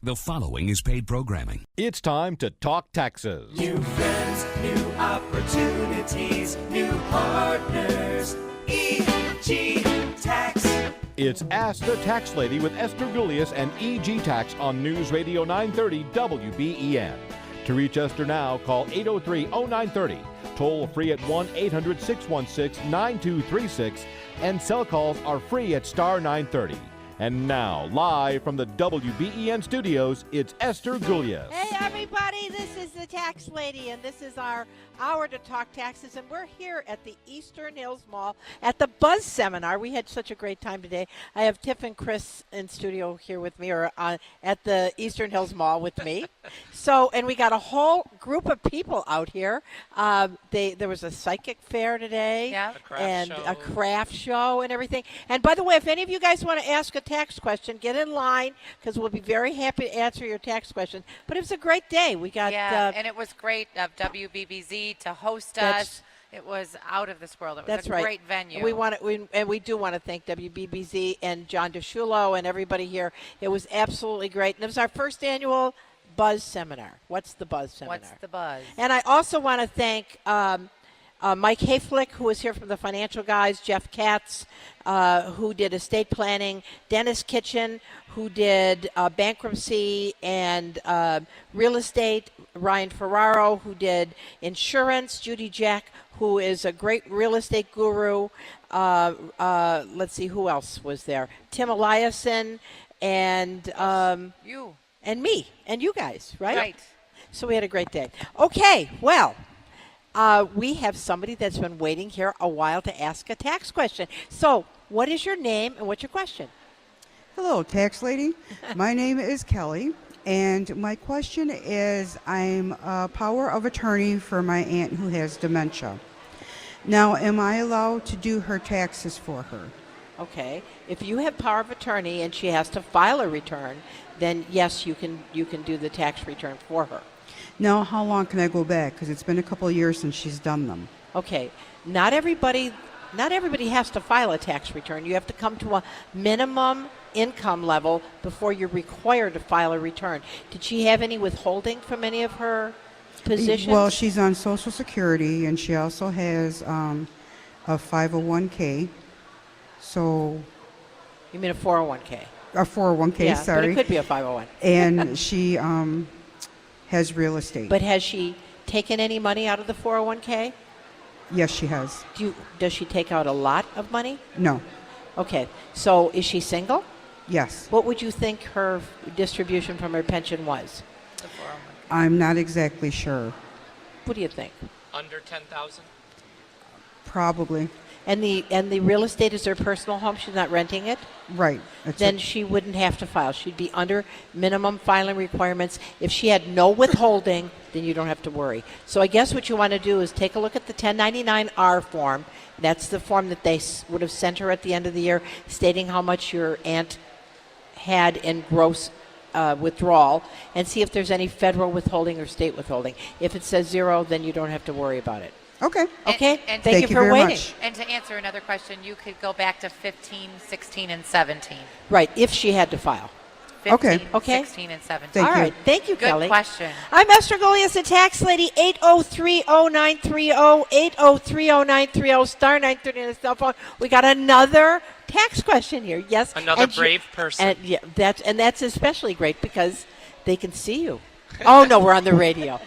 The following is paid programming. It's time to talk taxes. New friends, new opportunities, new partners. EG Tax. It's Ask the Tax Lady with Esther Gulius and EG Tax on News Radio 930 WBEN. To reach Esther now, call 803-0930. Toll free at 1-800-616-9236. And cell calls are free at star 930. And now, live from the WBEN studios, it's Esther Gulius. Hey, everybody, this is the Tax Lady, and this is our hour to talk taxes, and we're here at the Eastern Hills Mall at the Buzz Seminar. We had such a great time today. I have Tiff and Chris in studio here with me, or at the Eastern Hills Mall with me. And we got a whole group of people out here. There was a psychic fair today, a craft show and everything. And by the way, if any of you guys want to ask a tax question, get in line, because we'll be very happy to answer your tax questions. But it was a great day. We got and it was great of WBBZ to host us. It was out of this world. It was a great venue. We do want to thank WBBZ and John DeShulo and everybody here. It was absolutely great. And it was our first annual Buzz Seminar. What's the Buzz Seminar? What's the buzz? And I also want to thank Mike Hayflick, who was here from the financial guys, Jeff Katz, who did estate planning, Dennis Kitchen, who did bankruptcy and real estate, Ryan Ferraro, who did insurance, Judy Jack, who is a great real estate guru. Let's see, who else was there? Tim Eliason and you. And me and you guys, right? Right. So we had a great day. Okay, well, we have somebody that's been waiting here a while to ask a tax question. So what is your name and what's your question? Hello, Tax Lady. My name is Kelly, and my question is, I'm a power of attorney for my aunt who has dementia. Now, am I allowed to do her taxes for her? Okay. If you have power of attorney and she has to file a return, then yes, you can do the tax return for her. Now, how long can I go back? Because it's been a couple of years since she's done them. Okay. Not everybody has to file a tax return. You have to come to a minimum income level before you're required to file a return. Did she have any withholding from any of her positions? Well, she's on Social Security, and she also has a 501k. So, you mean a 401k? A 401k, sorry. But it could be a 501. And she has real estate. But has she taken any money out of the 401k? Yes, she has. Does she take out a lot of money? No. Okay. So is she single? Yes. What would you think her distribution from her pension was? I'm not exactly sure. What do you think? Under 10,000? Probably. And the real estate is her personal home? She's not renting it? Right. Then she wouldn't have to file. She'd be under minimum filing requirements. If she had no withholding, then you don't have to worry. So I guess what you want to do is take a look at the 1099-R form. That's the form that they would have sent her at the end of the year, stating how much your aunt had in gross withdrawal, and see if there's any federal withholding or state withholding. If it says 0, then you don't have to worry about it. Okay. Okay? And Thank you for very waiting. much. And to answer another question, you could go back to 15, 16, and 17. Right, if she had to file. 15, Okay. 16, and 17. Thank All you. right. Thank you, Good Kelly. question. I'm Esther Gulius, the tax lady, 803-0930, 803-0930, star 930 on the cell phone. We got another tax question here. Yes. Another brave person. And that's especially great because they can see you. Oh, no, we're on the radio.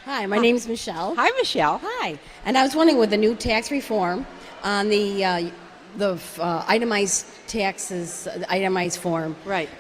Hi, my name's Michelle. Hi, Michelle. Hi. And I was wondering, with the new tax reform on the itemized taxes, the itemized form, Right.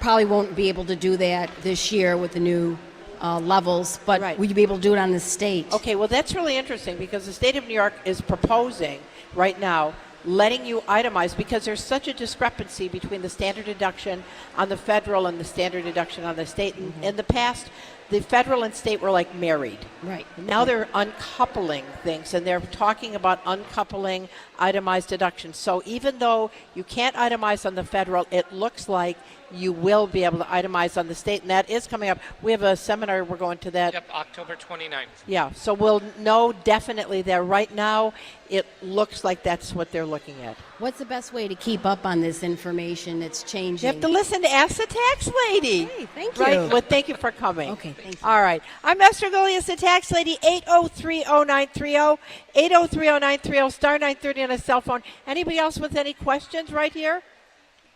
Probably won't be able to do that this year with the new levels, but Right. will you be able to do it on the state? Okay, well, that's really interesting because the state of New York is proposing right now letting you itemize because there's such a discrepancy between the standard deduction on the federal and the standard deduction on the state. In the past, the federal and state were like married. Right. Now they're uncoupling things, and they're talking about uncoupling itemized deductions. So even though you can't itemize on the federal, it looks like you will be able to itemize on the state, and that is coming up. We have a seminar. We're going to that. Yep, October 29th. Yeah, so we'll know definitely there. Right now, it looks like that's what they're looking at. What's the best way to keep up on this information? It's changing. You have to listen to Ask the Tax Lady. Hey, thank you. Right? Well, thank you for coming. Okay, thank you. All right. I'm Esther Golias, the Tax Lady, 8030930, 8030930, star 930 on a cell phone. Anybody else with any questions right here?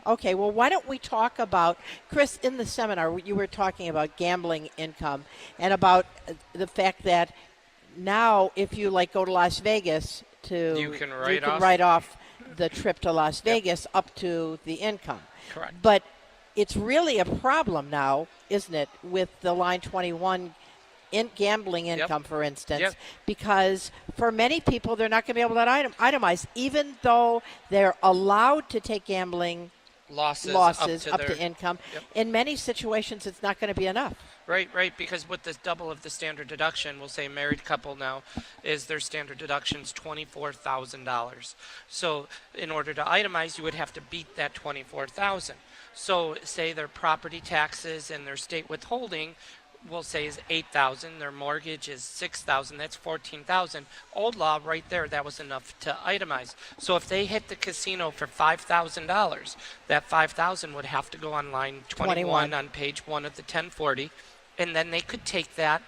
Okay, well, why don't we talk about, Chris, in the seminar, you were talking about gambling income and about the fact that now if you, like, go to Las Vegas You can write write off the trip to Las Vegas up to the income. Correct. But it's really a problem now, isn't it, with the Line 21 gambling income, for instance, because for many people, they're not going to be able to itemize, even though they're allowed to take gambling losses up to income. In many situations, it's not going to be enough. Right, because with the double of the standard deduction, we'll say a married couple now, is their standard deduction's $24,000. So in order to itemize, you would have to beat that $24,000. So say their property taxes and their state withholding, we'll say is $8,000, their mortgage is $6,000, that's $14,000. Old law right there, that was enough to itemize. So if they hit the casino for $5,000, that $5,000 would have to go on line 21 on page 1 of the 1040, and then they could take that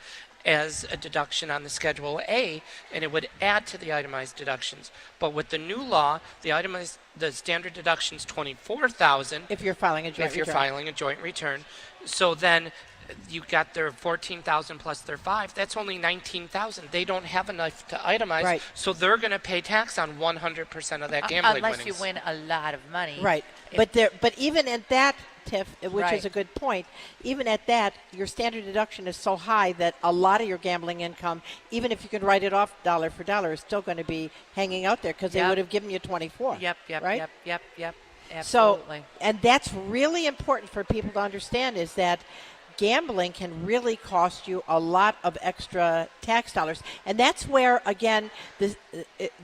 as a deduction on the Schedule A, and it would add to the itemized deductions. But with the new law, the standard deduction is $24,000 if you're filing a joint return. So then you got their $14,000 plus their $5,000. That's only $19,000. They don't have enough to itemize, so they're going to pay tax on 100% of that gambling unless winnings. you win a lot of money. Right, but even at that, Tiff, which is a good point, even at that, your standard deduction is so high that a lot of your gambling income, even if you can write it off dollar for dollar, is still going to be hanging out there because they would have given you 24. Yep. Absolutely. So, and that's really important for people to understand, is that gambling can really cost you a lot of extra tax dollars. And that's where, again,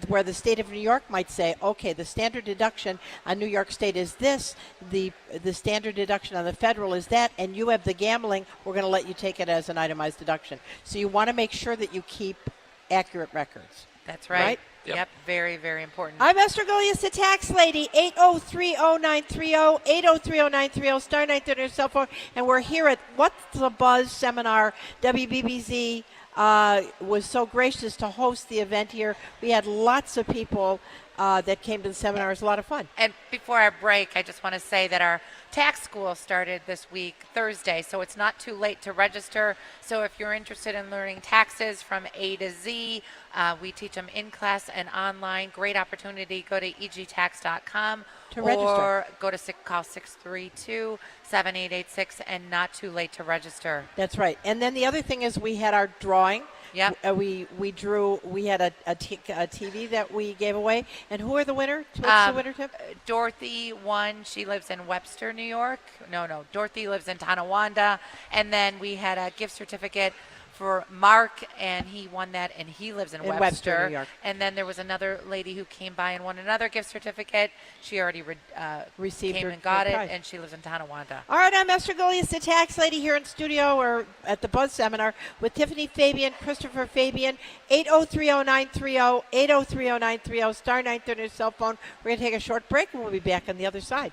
where the state of New York might say, okay, the standard deduction on New York State is this, the standard deduction on the federal is that, and you have the gambling, we're going to let you take it as an itemized deduction. So you want to make sure that you keep accurate records. That's right. Yep, very, very important. I'm Esther Golias, the Tax Lady, 8030930, 8030930, star 930 on your cell phone. And we're here at What's the Buzz seminar. WBBZ was so gracious to host the event here. We had lots of people that came to the seminar. It was a lot of fun. And before our break, I just want to say that our tax school started this week, Thursday, so it's not too late to register. So if you're interested in learning taxes from A to Z, we teach them in class and online. Great opportunity. Go to egtax.com to register. Or go to call 632-7886 and not too late to register. That's right. And then the other thing is we had our drawing. Yep. We had a TV that we gave away. And who are the winner? What's the winner, Tip? Dorothy won. She lives in Webster, New York. No. Dorothy lives in Tonawanda. And then we had a gift certificate for Mark, and he won that, and he lives in Webster, New York. And then there was another lady who came by and won another gift certificate. She already received came her, and got it, prize. and she lives in Tonawanda. All right, I'm Esther Golias, the Tax Lady, here in studio or at the Buzz Seminar with Tiffany Fabian, Christopher Fabian, 8030930, 8030930, star 930 on your cell phone. We're going to take a short break, and we'll be back on the other side.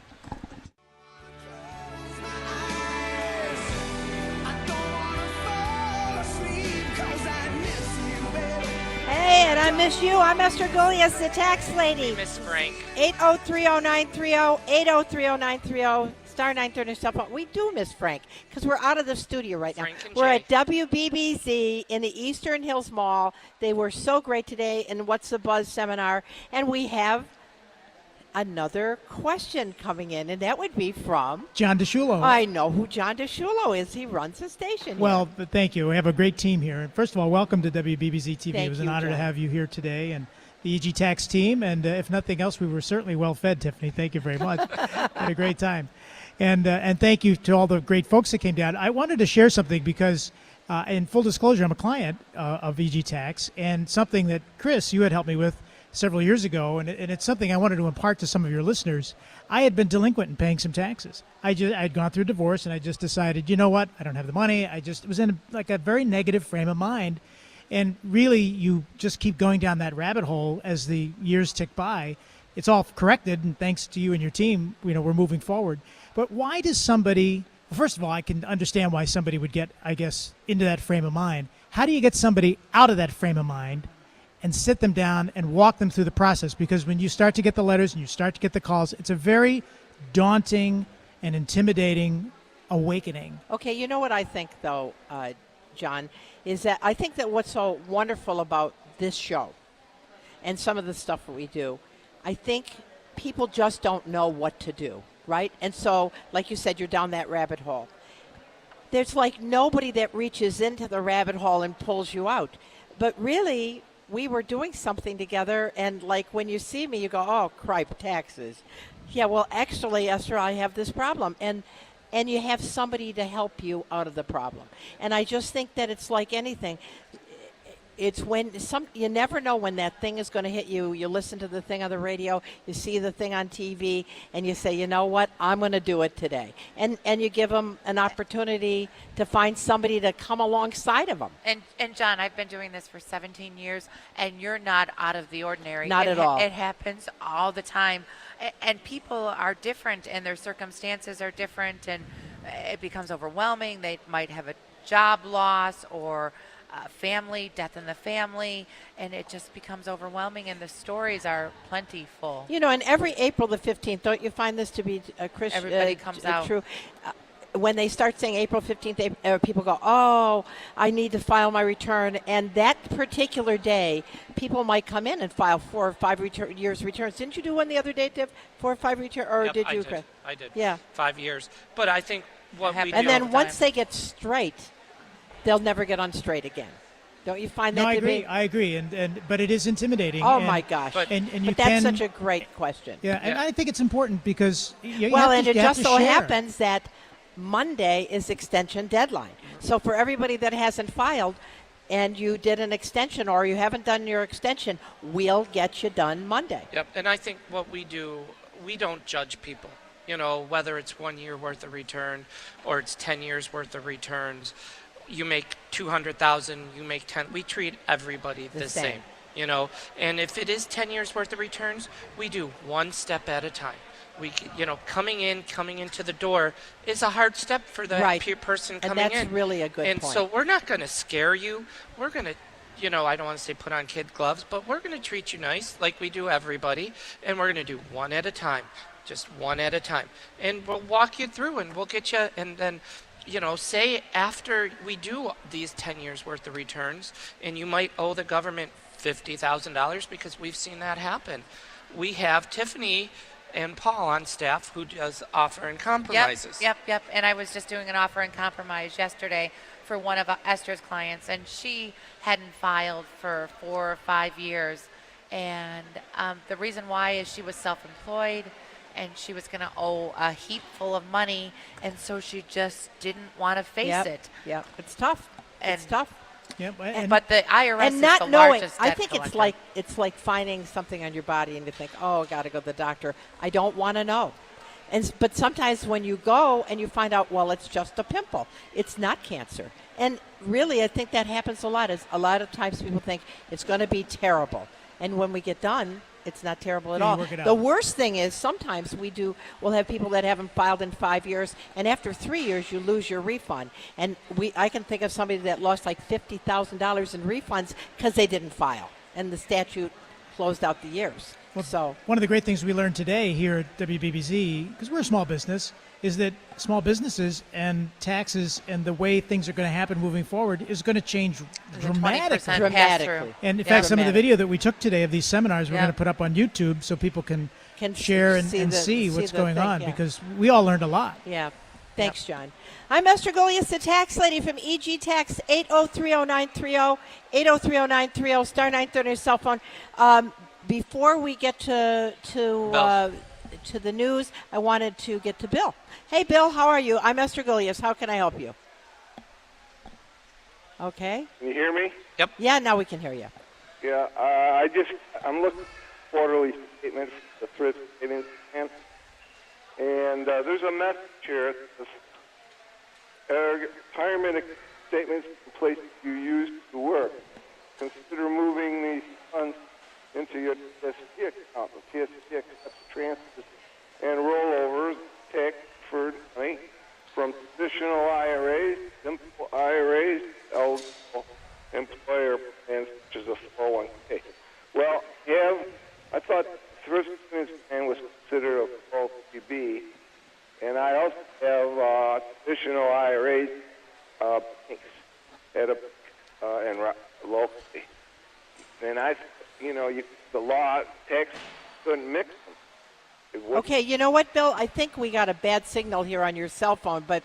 Hey, and I miss you. I'm Esther Golias, the Tax Lady. Miss Frank. 8030930, 8030930, star 930 cell phone. We do miss Frank because we're out of the studio right now. We're at WBBZ in the Eastern Hills Mall. They were so great today in What's the Buzz seminar, and we have another question coming in, and that would be from John DeShulo. I know who John DeShulo is. He runs the station. Well, thank you. We have a great team here. First of all, welcome to WBBZ TV. Thank it was an honor John. to have you here today, and the EG Tax team. And if nothing else, we were certainly well fed, Tiffany. Thank you very much. Had a great time. And thank you to all the great folks that came down. I wanted to share something because, in full disclosure, I'm a client of EG Tax, and something that, Chris, you had helped me with several years ago, and it's something I wanted to impart to some of your listeners. I had been delinquent in paying some taxes. I'd gone through divorce, and I just decided, you know what? I don't have the money. It was in a very negative frame of mind. And really, you just keep going down that rabbit hole as the years tick by. It's all corrected, and thanks to you and your team, we're moving forward. But why does somebody, well, first of all, I can understand why somebody would get, I guess, into that frame of mind. How do you get somebody out of that frame of mind and sit them down and walk them through the process? Because when you start to get the letters and you start to get the calls, it's a very daunting and intimidating awakening. Okay, you know what I think, though, John, is that I think that what's so wonderful about this show and some of the stuff that we do, I think people just don't know what to do, right? And so, like you said, you're down that rabbit hole. There's like nobody that reaches into the rabbit hole and pulls you out. But really, we were doing something together, and like when you see me, you go, oh, cripe, taxes. Yeah, well, actually, Esther, I have this problem. And you have somebody to help you out of the problem. And I just think that it's like anything. It's when you never know when that thing is going to hit you. You listen to the thing on the radio, you see the thing on TV, and you say, you know what, I'm going to do it today. And you give them an opportunity to find somebody to come alongside of them. And John, I've been doing this for 17 years, and you're not out of the ordinary. Not at all. It happens all the time. And people are different, and their circumstances are different, and it becomes overwhelming. They might have a job loss or family, death in the family, and it just becomes overwhelming, and the stories are plentiful. And every April the 15th, don't you find this to be Everybody comes out. True? When they start saying April 15th, people go, oh, I need to file my return. And that particular day, people might come in and file 4 or 5 years returns. Didn't you do one the other day, Tiff? 4 or 5 returns? Or Yep, did you? I did. Yeah. 5 years. But I think what we do. And then once they get straight, they'll never get unstraight again. Don't you find that to be? I agree. But it is intimidating. Oh, my gosh. But that's such a great question. Yeah, and I think it's important because you and it have just to so share. happens that Monday is extension deadline. So for everybody that hasn't filed and you did an extension or you haven't done your extension, we'll get you done Monday. Yep, and I think what we do, we don't judge people. Whether it's 1 year worth of return or it's 10 years worth of returns. You make 200,000, you make 10. We treat everybody the same. And if it is 10 years worth of returns, we do one step at a time. We, coming into the door is a hard step for the person coming in. And that's really a good point. And so we're not going to scare you. We're going to, I don't want to say put on kid gloves, but we're going to treat you nice like we do everybody. And we're going to do one at a time, just one at a time. And we'll walk you through and we'll get you, and then say after we do these 10 years worth of returns, and you might owe the government $50,000 because we've seen that happen. We have Tiffany and Paul on staff who does offer and compromises. Yep. And I was just doing an offer and compromise yesterday for one of Esther's clients, and she hadn't filed for 4 or 5 years. And the reason why is she was self-employed, and she was going to owe a heap full of money, and so she just didn't want to face it. Yep, it's tough. It's tough. Yep. But the IRS and is not the knowing, largest I debt think collector. it's like finding something on your body and you think, oh, I got to go to the doctor. I don't want to know. But sometimes when you go and you find out, well, it's just a pimple. It's not cancer. And really, I think that happens a lot. A lot of times people think it's going to be terrible. And when we get done, it's not terrible at all. The worst thing is sometimes we'll have people that haven't filed in 5 years, and after 3 years you lose your refund. And I can think of somebody that lost like $50,000 in refunds because they didn't file, and the statute closed out the years. Well, one of the great things we learned today here at WBBZ, because we're a small business, is that small businesses and taxes and the way things are going to happen moving forward is going to change dramatically. And in fact, some of the video that we took today of these seminars we're going to put up on YouTube so people can share and see what's going on, because we all learned a lot. Yeah. Thanks, John. I'm Esther Golias, the tax lady from EG Tax, 8030930, 8030930, star 930 on your cell phone. Before we get to the news, I wanted to get to Bill. Hey, Bill, how are you? I'm Esther Golias. How can I help you? Okay. Can you hear me? Yep. Yeah, now we can hear you. Yeah, I'm looking at quarterly statements, the thrift savings plan. And there's a message here. Retirement statements in place you use to work. Consider moving these funds into your TSP account. The TSP accepts transfers and rollovers, tax-deferred money from traditional IRAs, simple IRAs, eligible employer plans such as a 401k. Well, I thought thrift savings plan was considered a 403b, and I also have traditional IRAs banks at and locally. And the law tax couldn't mix them. Okay, you know what, Bill? I think we got a bad signal here on your cell phone, but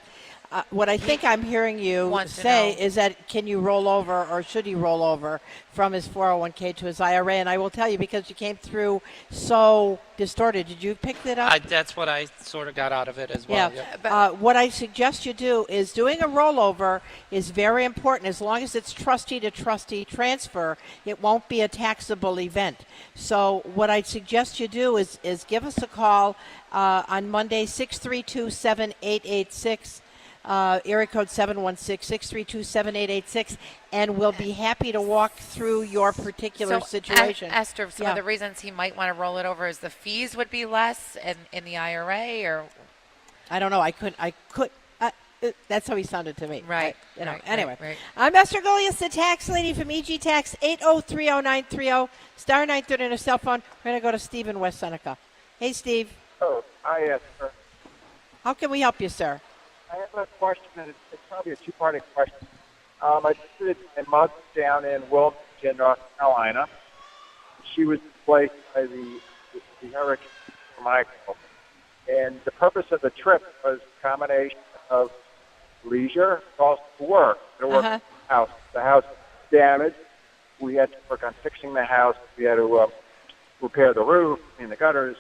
what I think I'm hearing you say is that can you roll over, or should he roll over from his 401k to his IRA? And I will tell you, because you came through so distorted. Did you pick that up? That's what I sort of got out of it as well. Yeah. What I suggest you do is doing a rollover is very important. As long as it's trustee to trustee transfer, it won't be a taxable event. So what I'd suggest you do is give us a call on Monday, 632-7886. Area code 716-632-7886, and we'll be happy to walk through your particular situation. Esther, some of the reasons he might want to roll it over is the fees would be less in the IRA, or I don't know. I could. That's how he sounded to me. Right. Anyway, right. I'm Esther Golias, the tax lady from EG Tax, 8030930, star 930 on a cell phone. We're going to go to Steve in West Seneca. Hey, Steve. Oh, hi, Esther. How can we help you, sir? I have a question, and it's probably a two-part question. I visited a mother down in Wilmington, North Carolina. She was displaced by the Hurricane Michael. And the purpose of the trip was a combination of leisure and also work. To work on the house. The house was damaged. We had to work on fixing the house. We had to repair the roof, clean the gutters,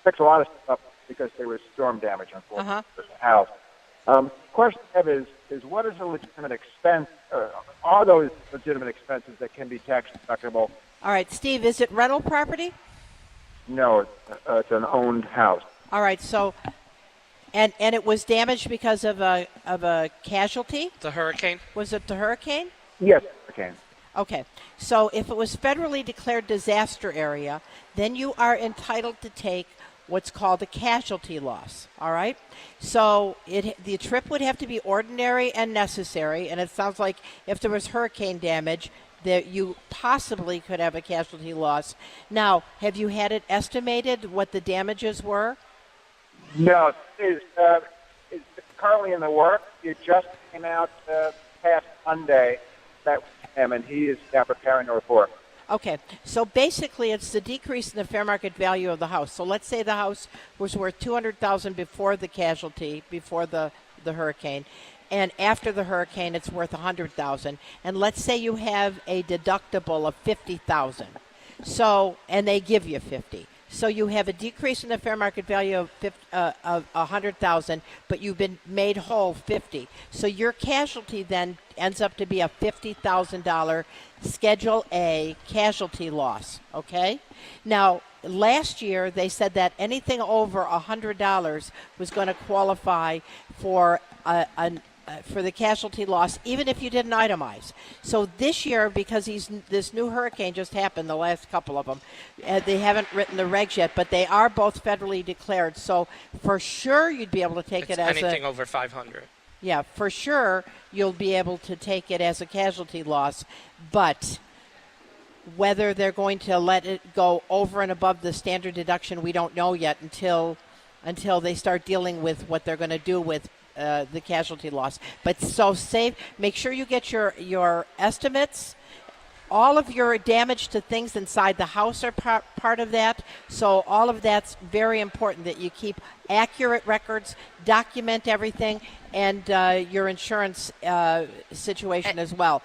fix a lot of stuff because there was storm damage, unfortunately, to the house. The question I have is what is a legitimate expense? Are those legitimate expenses that can be tax deductible? All right, Steve, is it rental property? No, it's an owned house. All right, so, and it was damaged because of a casualty? The hurricane? Was it the hurricane? Yes, hurricane. Okay, so if it was federally declared disaster area, then you are entitled to take what's called a casualty loss, all right? So the trip would have to be ordinary and necessary, and it sounds like if there was hurricane damage, that you possibly could have a casualty loss. Now, have you had it estimated what the damages were? No, it's currently in the work. It just came out past Monday, that him, and he is now preparing a report. Okay, so basically it's the decrease in the fair market value of the house. So let's say the house was worth $200,000 before the casualty, before the hurricane, and after the hurricane it's worth $100,000. And let's say you have a deductible of $50,000. So, and they give you $50,000. So you have a decrease in the fair market value of $100,000, but you've been made whole $50,000. So your casualty then ends up to be a $50,000 Schedule A casualty loss. Okay. Now, last year they said that anything over $100 was going to qualify for for the casualty loss, even if you didn't itemize. So this year, because this new hurricane just happened, the last couple of them, they haven't written the regs yet, but they are both federally declared. So for sure you'd be able to take it as anything over 500. Yeah, for sure you'll be able to take it as a casualty loss, but whether they're going to let it go over and above the standard deduction, we don't know yet until they start dealing with what they're going to do with the casualty loss. But so make sure you get your estimates. All of your damage to things inside the house are part of that. So all of that's very important, that you keep accurate records, document everything, and your insurance situation as well,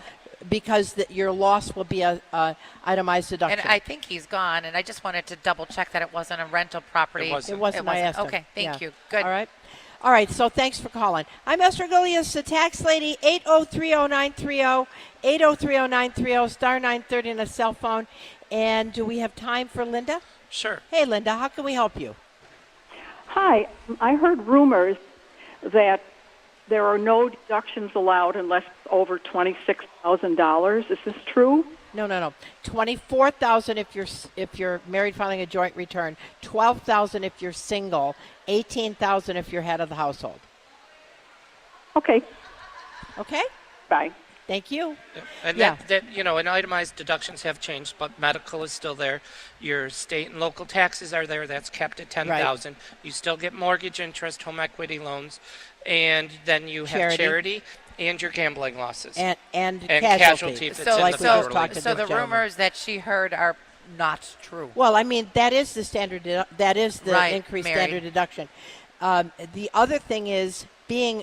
because your loss will be a itemized deduction. And I think he's gone, and I just wanted to double check that it wasn't a rental property. It wasn't. I asked him. Okay, thank you. Good. All right, so thanks for calling. I'm Esther Golias, the tax lady, 8030930, 8030930, star 930 on a cell phone. And do we have time for Linda? Sure. Hey, Linda, how can we help you? Hi. I heard rumors that there are no deductions allowed unless it's over $26,000. Is this true? No. 24,000 if you're married filing a joint return, 12,000 if you're single, 18,000 if you're head of the household. Okay. Okay? Bye. Thank you. And that and itemized deductions have changed, but medical is still there. Your state and local taxes are there. That's kept at 10,000. Right. You still get mortgage interest, home equity loans, and then you have charity and your gambling losses and casualty. If it's in so the rumors that she heard are not true. Well, I mean that is the standard. That is the increased standard deduction. The other thing is being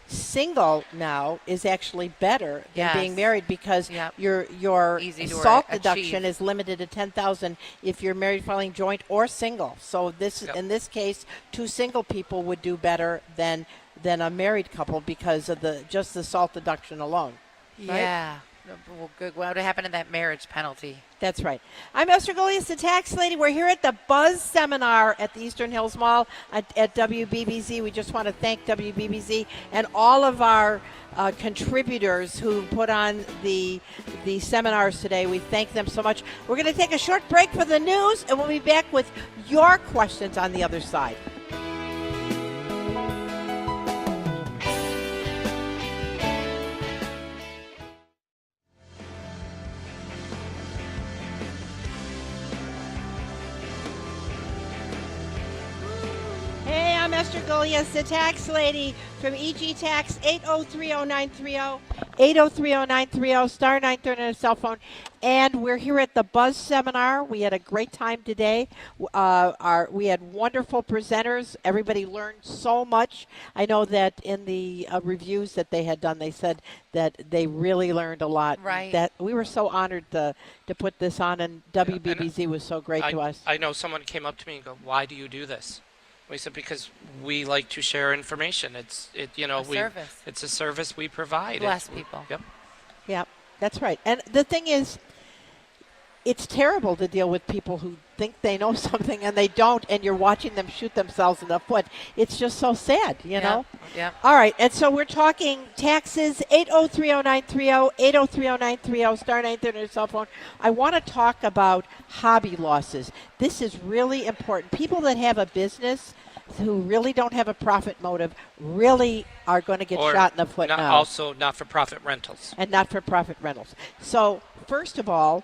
single now is actually better than being married because your SALT deduction is limited to 10,000 if you're married filing joint or single. So in this case, two single people would do better than a married couple because of just the SALT deduction alone. Right? Yeah. Well, good. What would happen to that marriage penalty? That's right. I'm Esther Golias, the tax lady. We're here at the Buzz Seminar at the Eastern Hills Mall at WBBZ. We just want to thank WBBZ and all of our contributors who put on the seminars today. We thank them so much. We're going to take a short break for the news, and we'll be back with your questions on the other side. I'm Esther Golias, the tax lady from EG Tax, 8030930, 8030930, star 930 on a cell phone. And we're here at the Buzz Seminar. We had a great time today. We had wonderful presenters. Everybody learned so much. I know that in the reviews that they had done, they said that they really learned a lot. Right. That we were so honored to put this on, and WBBZ was so great to us. I know someone came up to me and go, "Why do you do this?" We said because we like to share information. It's a service we provide. Bless people. Yep, that's right. And the thing is, it's terrible to deal with people who think they know something and they don't, and you're watching them shoot themselves in the foot. It's just so sad, you know? Yeah. All right, and so we're talking taxes, 8030930, 8030930, star 930 on your cell phone. I want to talk about hobby losses. This is really important. People that have a business who really don't have a profit motive really are going to get shot in the foot now. Also not-for-profit rentals. And not-for-profit rentals. So, first of all,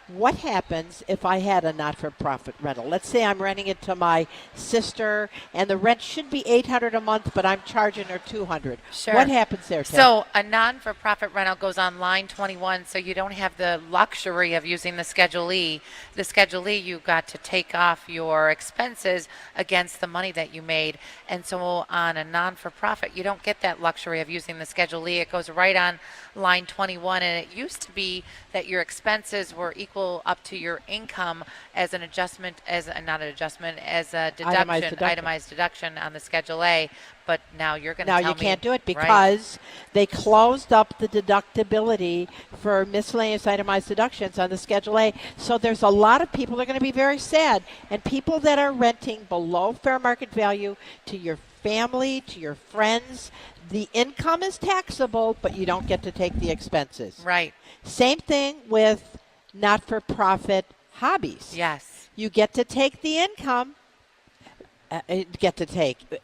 what happens if I had a not-for-profit rental? Let's say I'm renting it to my sister, and the rent should be $800 a month, but I'm charging her $200. Sure. What happens there, Tim? So a non-for-profit rental goes on line 21, so you don't have the luxury of using the Schedule E. The Schedule E, you got to take off your expenses against the money that you made, and so on a non-for-profit, you don't get that luxury of using the Schedule E. It goes right on line 21, and it used to be that your expenses were equal up to your income as an adjustment, as a deduction, itemized deduction on the Schedule A. But now you're going to tell me. Now you can't do it because they closed up the deductibility for miscellaneous itemized deductions on the Schedule A. So there's a lot of people that are going to be very sad. And people that are renting below fair market value to your family, to your friends, the income is taxable, but you don't get to take the expenses. Right. Same thing with not-for-profit hobbies. Yes. You get to take the income. The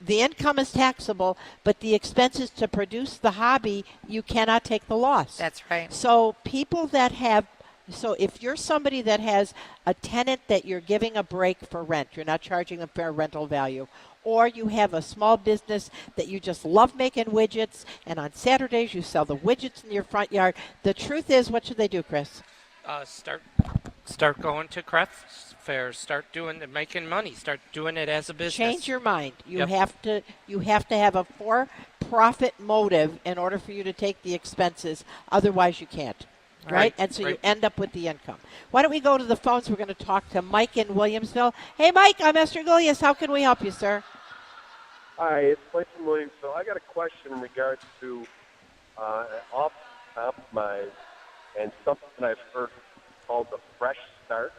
income is taxable, but the expenses to produce the hobby, you cannot take the loss. That's right. So if you're somebody that has a tenant that you're giving a break for rent, you're not charging them fair rental value, or you have a small business that you just love making widgets, and on Saturdays you sell the widgets in your front yard, the truth is, what should they do, Chris? Start going to craft fairs. Start making money. Start doing it as a business. Change your mind. You have to have a for-profit motive in order for you to take the expenses. Otherwise, you can't. Right? And so you end up with the income. Why don't we go to the phones? We're going to talk to Mike in Williamsville. Hey, Mike, I'm Esther Golias. How can we help you, sir? Hi, it's Mike from Williamsville. I got a question in regards to off-compromise and something I've heard called the Fresh Start.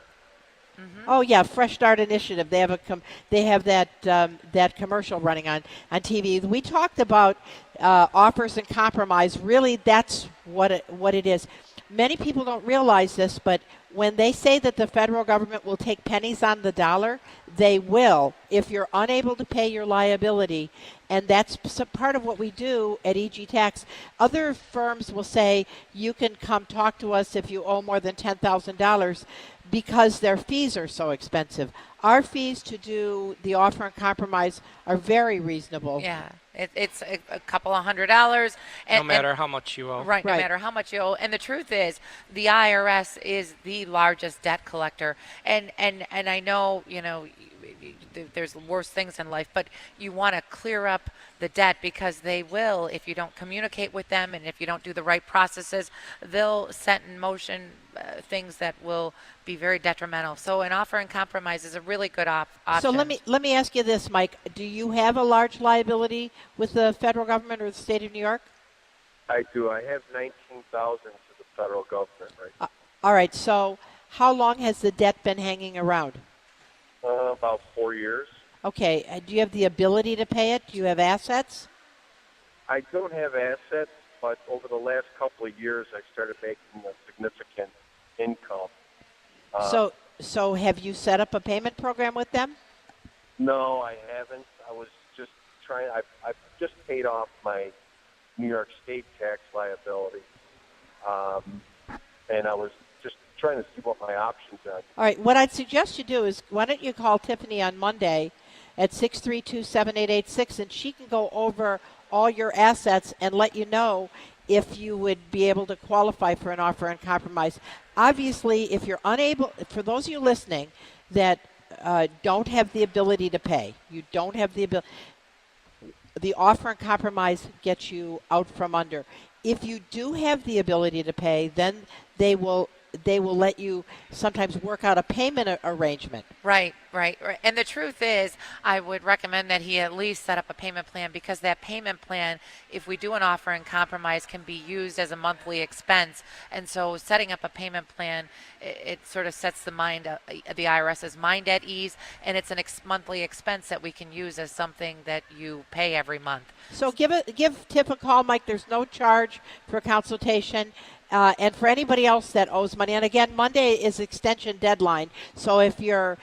Oh yeah, Fresh Start Initiative. They have that commercial running on TV. We talked about offers and compromise. Really, that's what it is. Many people don't realize this, but when they say that the federal government will take pennies on the dollar, they will if you're unable to pay your liability. And that's part of what we do at EG Tax. Other firms will say you can come talk to us if you owe more than $10,000 because their fees are so expensive. Our fees to do the offer and compromise are very reasonable. Yeah. It's a couple of $100. No matter how much you owe. Right, no matter how much you owe. And the truth is, the IRS is the largest debt collector. And I know, there's worse things in life, but you want to clear up the debt because they will, if you don't communicate with them and if you don't do the right processes, they'll set in motion things that will be very detrimental. So an offer and compromise is a really good option. So let me ask you this, Mike. Do you have a large liability with the federal government or the state of New York? I do. I have $19,000 to the federal government right now. All right. So how long has the debt been hanging around? About 4 years. Okay. Do you have the ability to pay it? Do you have assets? I don't have assets, but over the last couple of years, I started making a significant income. So have you set up a payment program with them? No, I haven't. I was just trying. I've just paid off my New York State tax liability, and I was just trying to see what my options are. All right. What I'd suggest you do is why don't you call Tiffany on Monday at 632-7886, and she can go over all your assets and let you know if you would be able to qualify for an offer and compromise. Obviously, if you're unable, for those of you listening that don't have the ability to pay, you don't have the ability, the offer and compromise gets you out from under. If you do have the ability to pay, then they will let you sometimes work out a payment arrangement. Right. And the truth is, I would recommend that he at least set up a payment plan because that payment plan, if we do an offer and compromise, can be used as a monthly expense. And so setting up a payment plan, it sort of sets the IRS's mind at ease, and it's a monthly expense that we can use as something that you pay every month. So give Tiff a call, Mike. There's no charge for consultation. And for anybody else that owes money, and again, Monday is extension deadline. So if you're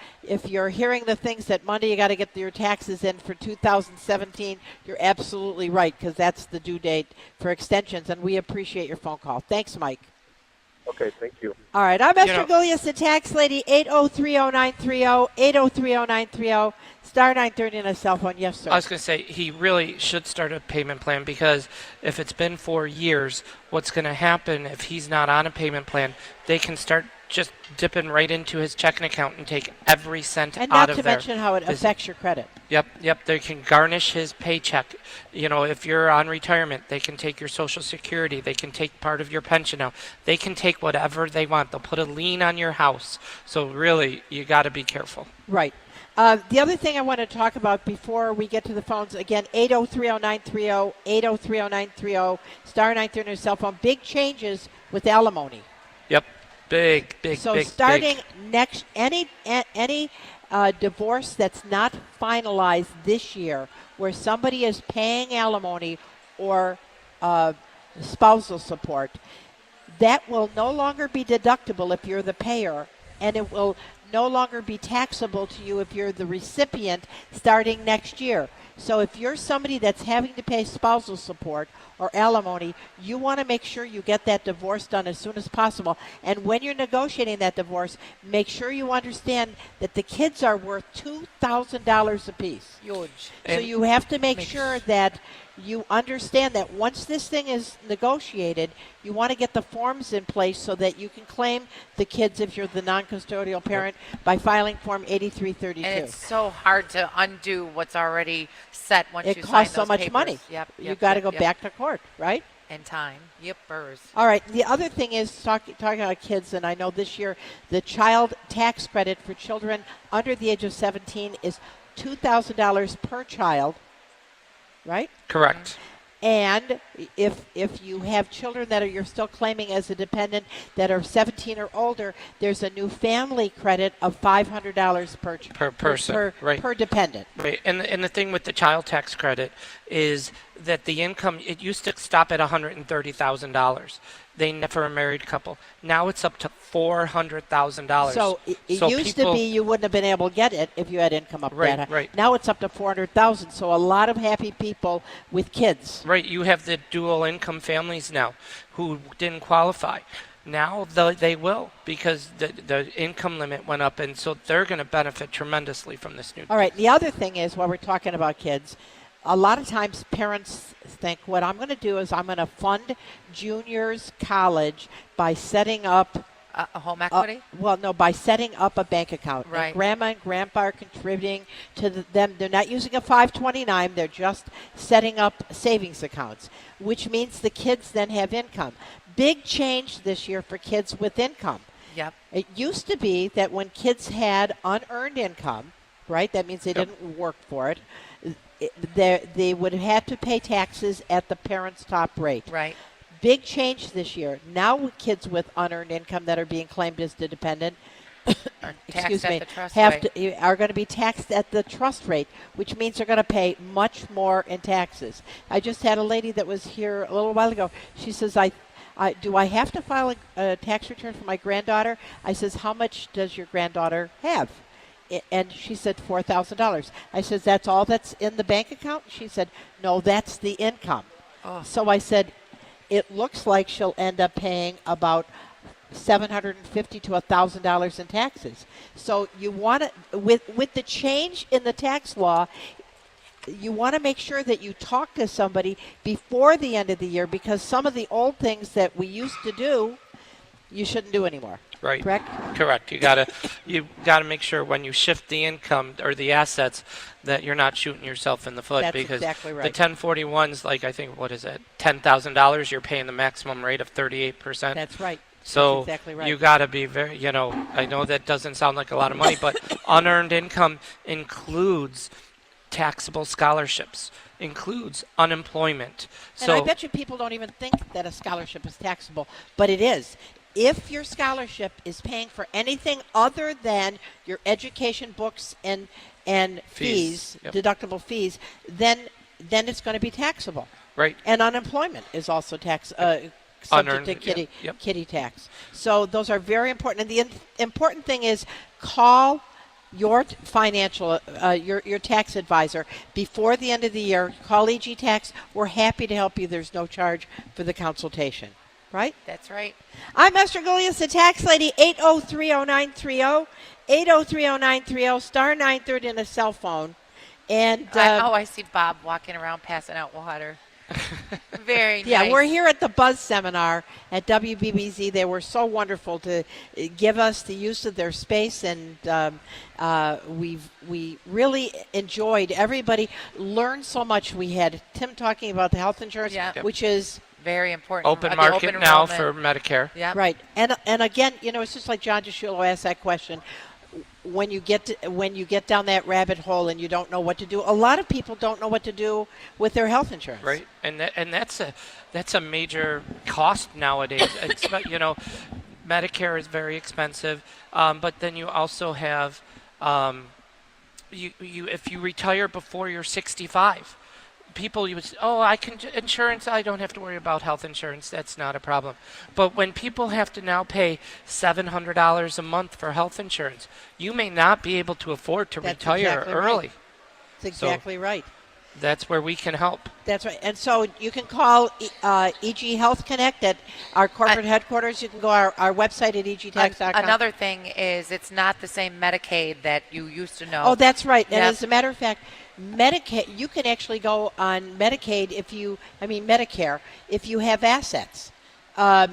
hearing the things that Monday you got to get your taxes in for 2017, you're absolutely right because that's the due date for extensions. And we appreciate your phone call. Thanks, Mike. Okay, thank you. All right, I'm Esther Gulias, the tax lady. 8030930, 8030930. Star 930 on a cell phone. Yes, sir. I was going to say, he really should start a payment plan because if it's been 4 years, what's going to happen if he's not on a payment plan, they can start just dipping right into his checking account and take every cent out of there. And not to mention how it affects your credit. Yep. They can garnish his paycheck. If you're on retirement, they can take your Social Security. They can take part of your pension out. They can take whatever they want. They'll put a lien on your house. So really, you got to be careful. Right. The other thing I want to talk about before we get to the phones, again, 8030930, 8030930, star 930 cell phone. Big changes with alimony. Yep. Big. So starting next, any divorce that's not finalized this year where somebody is paying alimony or spousal support, that will no longer be deductible if you're the payer, and it will no longer be taxable to you if you're the recipient starting next year. So if you're somebody that's having to pay spousal support or alimony, you want to make sure you get that divorce done as soon as possible. And when you're negotiating that divorce, make sure you understand that the kids are worth $2,000 apiece. Huge. So you have to make sure that you understand that once this thing is negotiated, you want to get the forms in place so that you can claim the kids if you're the non-custodial parent by filing Form 8332. And it's so hard to undo what's already set once you sign those papers. It costs so much money. Yep, you got to go back to court, right? And time. Yippers. All right. The other thing is talking about kids, and I know this year the child tax credit for children under the age of 17 is $2,000 per child. Right? Correct. And if you have children that you're still claiming as a dependent that are 17 or older, there's a new family credit of $500 Per person, right. per dependent. Right, and the thing with the child tax credit is that the income, it used to stop at $130,000. For a married couple. Now it's up to $400,000. So it used to be you wouldn't have been able to get it if you had income up that high. Right. Now it's up to $400,000. So a lot of happy people with kids. Right. You have the dual income families now who didn't qualify. Now they will, because the income limit went up, and so they're going to benefit tremendously from this new. All right. The other thing is, while we're talking about kids, a lot of times parents think what I'm going to do is I'm going to fund juniors college by setting up a home equity? By setting up a bank account. Right. And grandma and grandpa are contributing to them. They're not using a 529. They're just setting up savings accounts, which means the kids then have income. Big change this year for kids with income. Yep. It used to be that when kids had unearned income, right, that means they didn't work for it, they would have had to pay taxes at the parent's top rate. Right. Big change this year. Now kids with unearned income that are being claimed as the dependent are taxed at the trust are going to be taxed at the trust rate, which means they're going to pay much more in taxes. I just had a lady that was here a little while ago. She says, do I have to file a tax return for my granddaughter? I says, how much does your granddaughter have? And she said $4,000. I said, that's all that's in the bank account? She said, no, that's the income. Oh. So I said, it looks like she'll end up paying about $750 to $1,000 in taxes. So you want to, with the change in the tax law, you want to make sure that you talk to somebody before the end of the year, because some of the old things that we used to do, you shouldn't do anymore. Right. Correct? You gotta make sure when you shift the income or the assets that you're not shooting yourself in the foot. That's because exactly right. the 1041s, like I think, what is it, $10,000, you're paying the maximum rate of 38%. That's right. So That's exactly right. you got to be very, I know that doesn't sound like a lot of money, but unearned income includes taxable scholarships, includes unemployment. And I bet you people don't even think that a scholarship is taxable, but it is. If your scholarship is paying for anything other than your education, books, and fees, Yep. deductible fees, then it's going to be taxable. Right. And unemployment is also subject Unearned, to yep. kitty tax. So those are very important. And the important thing is call your financial, your tax advisor before the end of the year. Call EG Tax. We're happy to help you. There's no charge for the consultation. Right? That's right. I'm Esther Golias, the tax lady, 8030930, 8030930, star 930 in a cell phone. And I see Bob walking around passing out water. Very nice. Yeah, we're here at the Buzz Seminar at WBBZ. They were so wonderful to give us the use of their space, and we really enjoyed. Everybody learned so much. We had Tim talking about the health insurance, which is very important. Open market now for Medicare. Yeah. Right. And again, it's just like John DeShulo asked that question. When you get down that rabbit hole and you don't know what to do, a lot of people don't know what to do with their health insurance. Right. And that's a major cost nowadays. It's, Medicare is very expensive, but then you also have if you retire before you're 65. People I can insurance, I don't have to worry about health insurance, that's not a problem. But when people have to now pay $700 a month for health insurance, you may not be able to afford to retire exactly early. Right. That's exactly right. That's where we can help. That's right. And so you can call EG Health Connect at our corporate headquarters. You can go our website at egtax.com. Another thing is it's not the same Medicaid that you used to know. Oh, that's right. Yep. And as a matter of fact, Medicaid, you can actually go on Medicaid Medicare if you have assets. A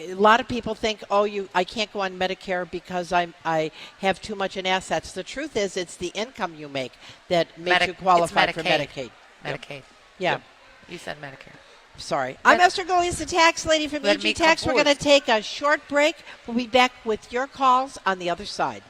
lot of people think, I can't go on Medicare because I have too much in assets. The truth is, it's the income you make that makes you qualify for Medicaid. Medicaid. Yeah. Yep. You said Medicare. Sorry. I'm Esther Golias, the tax lady from EG Tax. We're going to take a short break. We'll be back with your calls on the other side.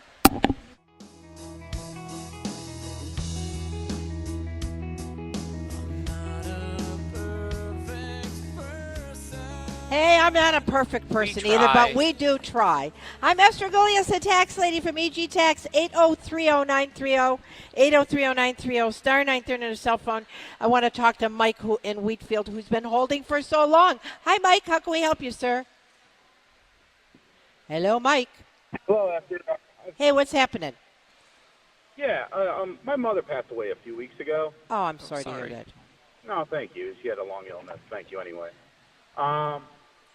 Hey, I'm not a perfect person We either, try. but we do try. I'm Esther Gullius, the tax lady from EG Tax, 8030930, 8030930, star 930 on a cell phone. I want to talk to Mike who in Wheatfield, who's been holding for so long. Hi, Mike. How can we help you, sir? Hello, Mike. Hello, Esther. Hey, what's happening? Yeah, my mother passed away a few weeks ago. Oh, I'm sorry to hear that. No, thank you. She had a long illness. Thank you anyway.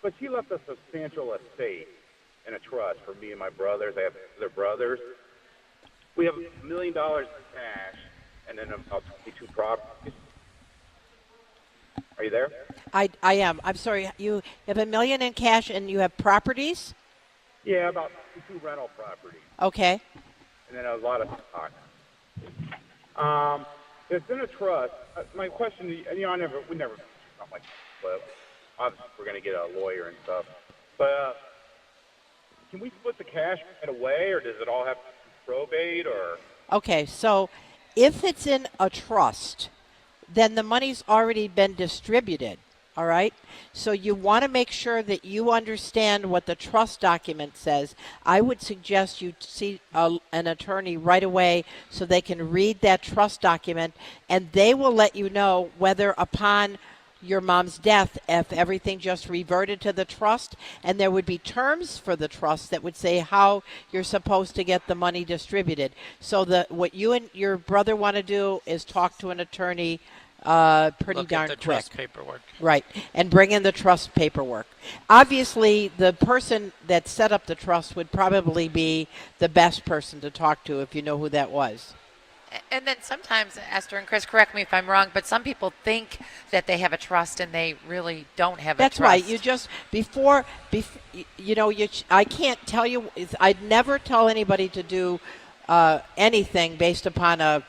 But she left a substantial estate in a trust for me and my brothers. I have other brothers. We have $1 million in cash and then about 22 properties. Are you there? I am. I'm sorry. You have $1 million in cash and you have properties? Yeah, about 22 rental properties. Okay. And then a lot of stock. It's in a trust. My question, we never something like this, but obviously we're going to get a lawyer and stuff. But can we split the cash right away, or does it all have to be probate, or? Okay, so if it's in a trust, then the money's already been distributed, all right? So you want to make sure that you understand what the trust document says. I would suggest you see an attorney right away so they can read that trust document, and they will let you know whether upon your mom's death, if everything just reverted to the trust, and there would be terms for the trust that would say how you're supposed to get the money distributed. So what you and your brother want to do is talk to an attorney pretty Look darn at the quick. trust paperwork. Right, and bring in the trust paperwork. Obviously, the person that set up the trust would probably be the best person to talk to if you know who that was. And then sometimes, Esther and Chris, correct me if I'm wrong, but some people think that they have a trust and they really don't have That's a trust. right. You just I can't tell you. I'd never tell anybody to do anything based upon a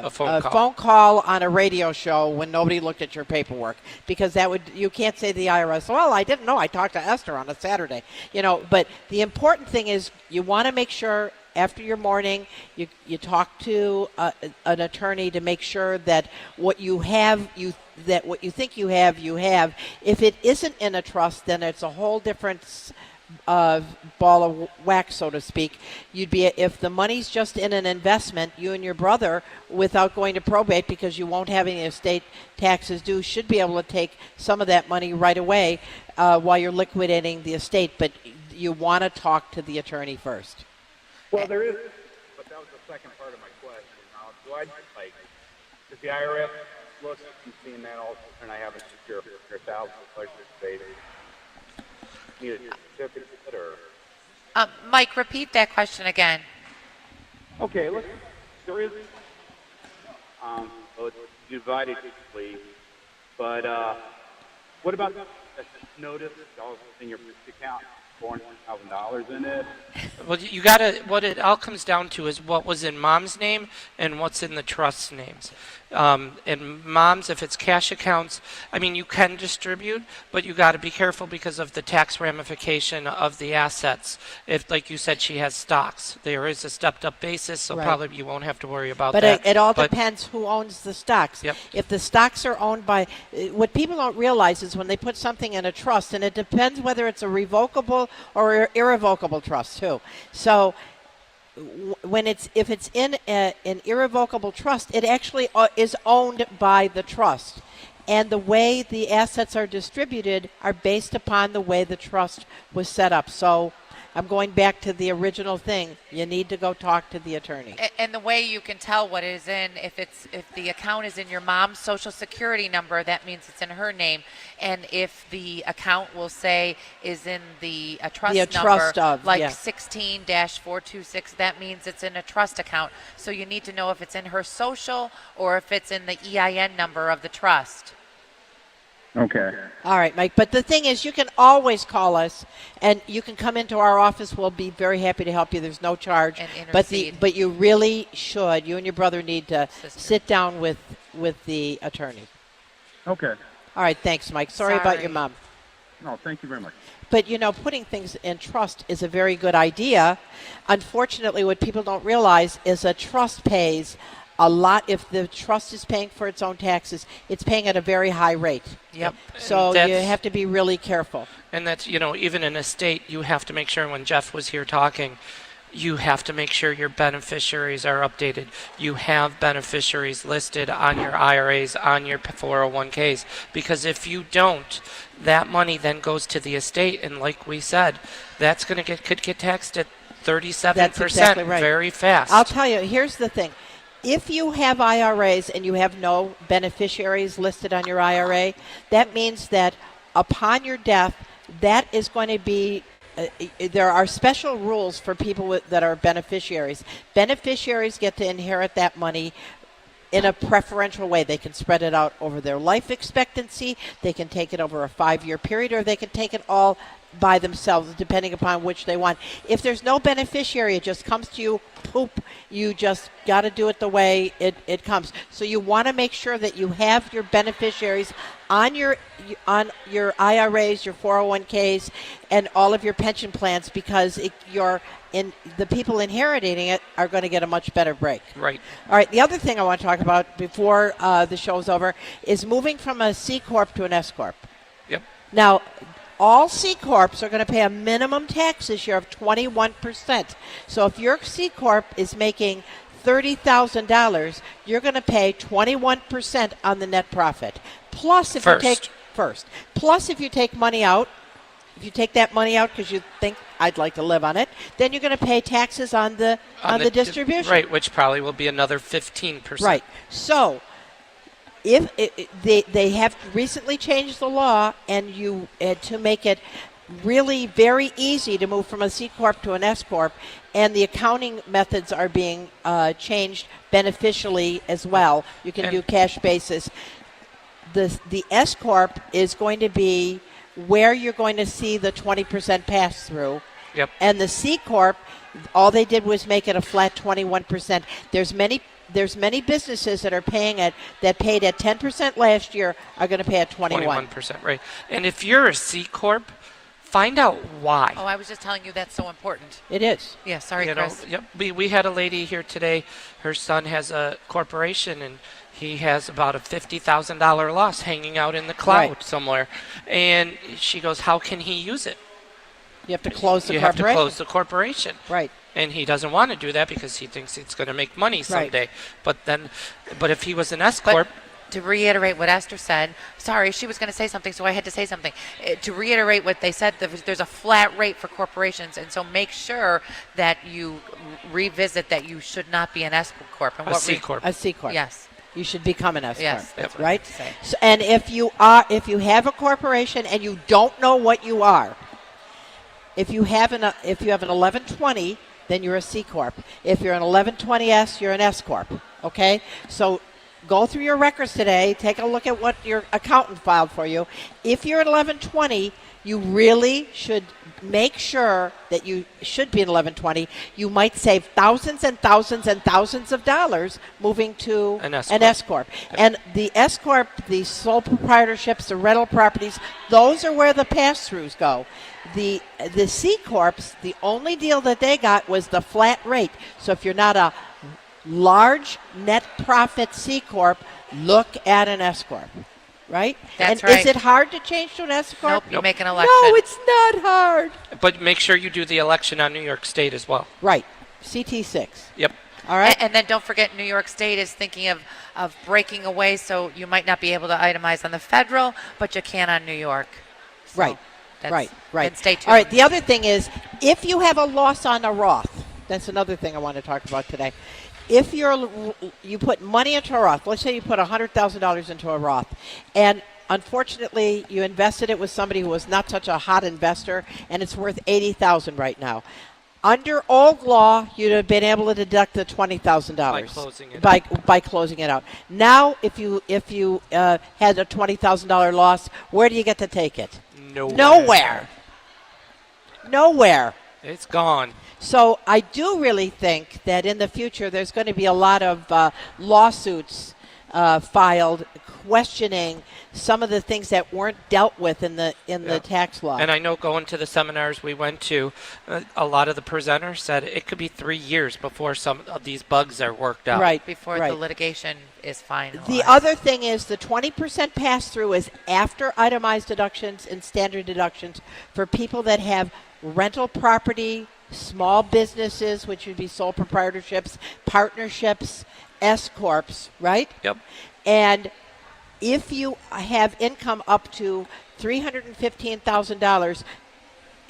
phone call on a radio show when nobody looked at your paperwork, because you can't say to the IRS, well, I didn't know. I talked to Esther on a Saturday. But the important thing is you want to make sure after your mourning, you talk to an attorney to make sure that what you have, what you think you have, you have. If it isn't in a trust, then it's a whole different ball of wax, so to speak. If the money's just in an investment, you and your brother, without going to probate, because you won't have any estate taxes due, should be able to take some of that money right away while you're liquidating the estate. But you want to talk to the attorney first. Well, there is, but that was the second part of my question. Does the IRS look and seeing that also, and I haven't secured $100,000 estate? Need a certificate or? Mike, repeat that question again. Okay, look, there is, it's divided equally, but what about the notice in your account? $400,000 in it. Well, what it all comes down to is what was in mom's name and what's in the trust's names. And mom's, if it's cash accounts, you can distribute, but you got to be careful because of the tax ramification of the assets. If, like you said, she has stocks, there is a stepped-up basis, so Right. probably you won't have to worry about But that. it all depends who owns the stocks. Yep. If the stocks are owned by, what people don't realize is when they put something in a trust, and it depends whether it's a revocable or irrevocable trust too. So if it's in an irrevocable trust, it actually is owned by the trust. And the way the assets are distributed are based upon the way the trust was set up. So I'm going back to the original thing. You need to go talk to the attorney. And the way you can tell what is in, if the account is in your mom's social security number, that means it's in her name. And if the account will say is in the trust number, trust of, like yeah. 16-426, that means it's in a trust account. So you need to know if it's in her social or if it's in the EIN number of the trust. Okay. All right, Mike. But the thing is, you can always call us, and you can come into our office. We'll be very happy to help you. There's no charge. And But intercede. but you really should. You and your brother need to sit down with the attorney. Okay. All right. Thanks, Mike. Sorry about your mom. No, thank you very much. But, putting things in trust is a very good idea. Unfortunately, what people don't realize is a trust pays a lot, if the trust is paying for its own taxes, it's paying at a very high rate. Yep. So you have to be really careful. And that's, even in a state, you have to make sure, when Jeff was here talking, you have to make sure your beneficiaries are updated. You have beneficiaries listed on your IRAs, on your 401ks, because if you don't, that money then goes to the estate, and like we said, that's going to could get taxed at 37% That's exactly right. very fast. I'll tell you, here's the thing. If you have IRAs and you have no beneficiaries listed on your IRA, that means that upon your death, that is going to be there are special rules for people that are beneficiaries. Beneficiaries get to inherit that money in a preferential way. They can spread it out over their life expectancy, they can take it over a 5-year period, or they can take it all by themselves, depending upon which they want. If there's no beneficiary, it just comes to you, poop. You just got to do it the way it comes. So you want to make sure that you have your beneficiaries on your IRAs, your 401ks, and all of your pension plans, because the people inheriting it are going to get a much better break. Right. All right. The other thing I want to talk about before the show's over is moving from a C Corp to an S Corp. Yep. Now, all C Corps are going to pay a minimum tax this year of 21%. So if your C Corp is making $30,000, you're going to pay 21% on the net profit. Plus, if you take money out, if you take that money out because you think I'd like to live on it, then you're going to pay taxes on the distribution. Right, which probably will be another 15%. Right. So if they have recently changed the law, and to make it really very easy to move from a C Corp to an S Corp, and the accounting methods are being changed beneficially as well. You can do cash basis. The S Corp is going to be where you're going to see the 20% pass through. Yep. And the C Corp, all they did was make it a flat 21%. There's many businesses that are paying it, that paid at 10% last year, are going to pay at 21%, right. And if you're a C Corp, find out why. Oh, I was just telling you that's so important. It is. Yeah, sorry, Chris. Yep. We had a lady here today. Her son has a corporation, and he has about a $50,000 loss hanging out in the cloud somewhere. And she goes, how can he use it? You have to close the corporation. You have to close the corporation. Right. And he doesn't want to do that because he thinks it's going to make money someday. But if he was an S Corp. To reiterate what Esther said, sorry, she was going to say something, so I had to say something. To reiterate what they said, there's a flat rate for corporations, and so make sure that you revisit that you should not be an S Corp. And a C Corp. A C Corp. Yes. You should become an S Corp. Yes, that's right. What so, and if you have a corporation and you don't know what you are, if you have an 1120, then you're a C Corp. If you're an 1120S, you're an S Corp. Okay? So go through your records today. Take a look at what your accountant filed for you. If you're an 1120, you really should make sure that you should be an 1120. You might save thousands and thousands and thousands of dollars moving to an S Corp. And the S Corp, the sole proprietorships, the rental properties, those are where the pass-throughs go. The C Corps, the only deal that they got was the flat rate. So if you're not a large net profit C Corp, look at an S Corp. Right? That's and right. Is it hard to change to an S Corp? Nope, you make an election. No, it's not hard. But make sure you do the election on New York State as well. Right. CT6. Yep. All right. And then don't forget, New York State is thinking of breaking away, so you might not be able to itemize on the federal, but you can on New York. So right. Right. And stay tuned. All right. The other thing is, if you have a loss on a Roth, that's another thing I want to talk about today. If you put money into a Roth, let's say you put $100,000 into a Roth, and unfortunately you invested it with somebody who was not such a hot investor, and it's worth $80,000 right now. Under old law, you'd have been able to deduct the $20,000 by closing it by closing it out. Now, if you had a $20,000 loss, where do you get to take it? Nowhere. It's gone. So I do really think that in the future there's going to be a lot of lawsuits filed questioning some of the things that weren't dealt with in the tax law. And I know going to the seminars we went to, a lot of the presenters said it could be 3 years before some of these bugs are worked out. Right. Before right. the litigation is finalized. The other thing is the 20% pass-through is after itemized deductions and standard deductions for people that have rental property, small businesses, which would be sole proprietorships, partnerships, S-corps, right? Yep. And if you have income up to $315,000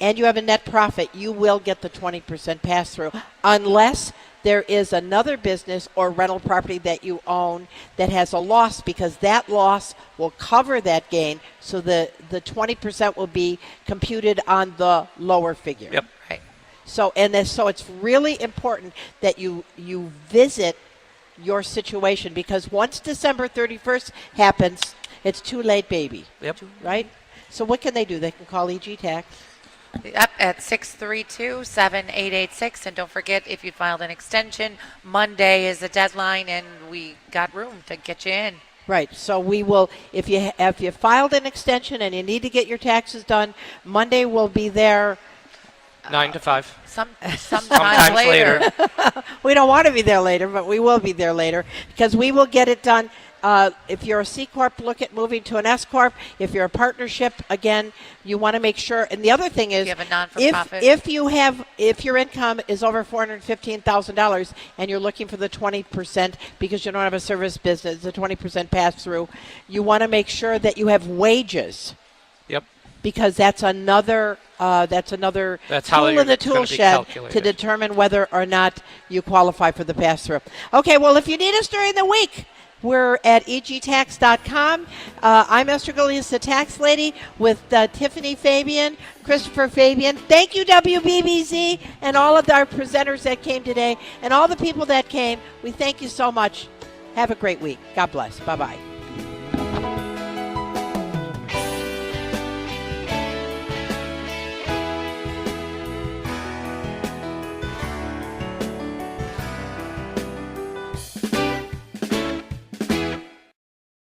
and you have a net profit, you will get the 20% pass-through unless there is another business or rental property that you own that has a loss, because that loss will cover that gain, so the 20% will be computed on the lower figure. Yep. Right. So so it's really important that you visit your situation, because once December 31st happens, it's too late, baby. Yep. Right? So what can they do? They can call EG Tax. Up at 632-7886. And don't forget, if you filed an extension, Monday is the deadline, and we got room to get you in. Right. So we will, if you filed an extension and you need to get your taxes done, Monday will be there. 9 to 5. Sometime later. We don't want to be there later, but we will be there later, because we will get it done. If you're a C Corp, look at moving to an S Corp. If you're a partnership, again, you want to make sure. And the other thing is, you have a non-for-profit. if your income is over $415,000 and you're looking for the 20% because you don't have a service business, the 20% pass through, you want to make sure that you have wages. Yep. Because that's another tool in the tool shed to determine whether or not you qualify for the pass through. Okay. Well, if you need us during the week, we're at egtax.com. I'm Esther Golias, the tax lady, with Tiffany Fabian, Christopher Fabian. Thank you, WBBZ, and all of our presenters that came today, and all the people that came. We thank you so much. Have a great week. God bless. Bye-bye.